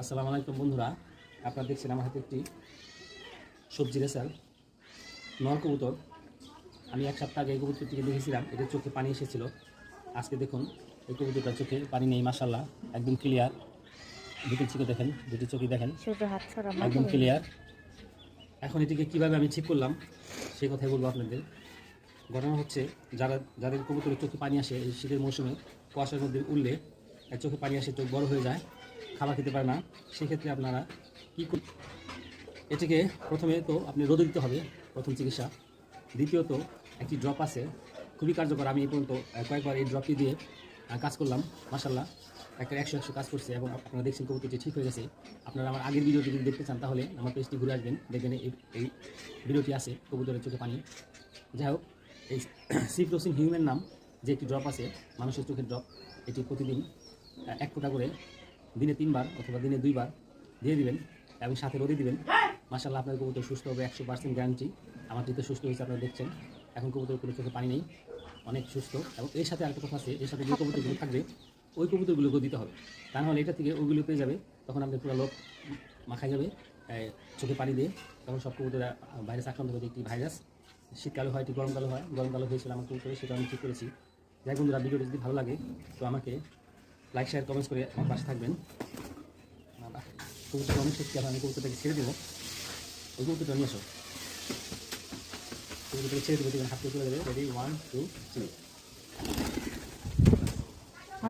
আসসালামু আলাইকুম বন্ধুরা, আপনারা দেখছেন আমার হাতে একটি সবজি রেসার নর কবুতর। আমি এক সপ্তাহ আগে এই কবুতরটিকে দেখেছিলাম, এদের চোখে পানি এসেছিল। আজকে দেখুন এই কবুতরটার চোখে পানি নেই, মাশাআল্লাহ একদম ক্লিয়ার। দুটি চোখে দেখেন, দুটি চোখে দেখেন একদম ক্লিয়ার। এখন এটিকে কীভাবে আমি ঠিক করলাম সেই কথাই বলবো আপনাদের। ঘটনা হচ্ছে, যাদের কবুতরের চোখে পানি আসে এই শীতের মৌসুমে কুয়াশার মধ্যে উঠলে চোখে পানি আসে, চোখ বড় হয়ে যায়, খাবার খেতে পারে না। সেক্ষেত্রে আপনারা কী করবেন? এটিকে প্রথমে তো আপনি রোদে দিতে হবে, প্রথম চিকিৎসা। দ্বিতীয়ত একটি ড্রপ আছে, খুবই কার্যকর। আমি এই পর্যন্ত কয়েকবার এই ড্রপটি দিয়ে কাজ করলাম, মাশাআল্লাহ একটা 100 কাজ করছে এবং আপনারা দেখছেন কবুতরটি ঠিক হয়ে গেছে। আপনারা আমার আগের ভিডিওটি যদি দেখতে চান তাহলে আমার পেজটি ঘুরে আসবেন, দেখবেন এই ভিডিওটি আছে কবুতরের চোখে পানি। যাই হোক, এই সিপ্রোসিন হিউম্যান নাম যে একটি ড্রপ আছে, মানুষের চোখের ড্রপ, এটি প্রতিদিন 1 ফোঁটা করে দিনে 3 বার অথবা দিনে 2 বার দিয়ে দিবেন এবং সাথে রোদে দিবেন। মাশাআল্লাহ আপনার কবুতর সুস্থ হবে, 100% গ্যারান্টি। আমারটি তো সুস্থ হয়েছে, আপনারা দেখছেন। এখন কবুতর কোনো চোখে পানি নেই, অনেক সুস্থ। এবং এর সাথে আরেকটা কথা আছে, এর সাথে যে কবুতরগুলো থাকবে ওই কবুতরগুলোকেও দিতে হবে, তা নাহলে এটা থেকে ওইগুলো পেয়ে যাবে, তখন আপনার পুরো লোক মাখাই যাবে চোখে পানি দিয়ে। তখন সব কবুতরা ভাইরাস আক্রান্ত হবে। একটি ভাইরাস শীতকালে হয়, এটি গরমকালে হয়। গরমকালে হয়েছিল আমার কবুতরে, সেটা আমি ঠিক করেছি। যাই বন্ধুরা, ভিডিওটি যদি ভালো লাগে তো আমাকে লাইক, শেয়ার, কমেন্টস করে আমার পাশে থাকবেন। কবুতরটা অনেক শক্তি, আমি কবুতরটাকে ছেড়ে দেবো। ওই কবুতরটা নিয়ে আসো, কবুতরটাকে ছেড়ে দেবো, হাত চলে যাবে। রেডি, 1 2 3।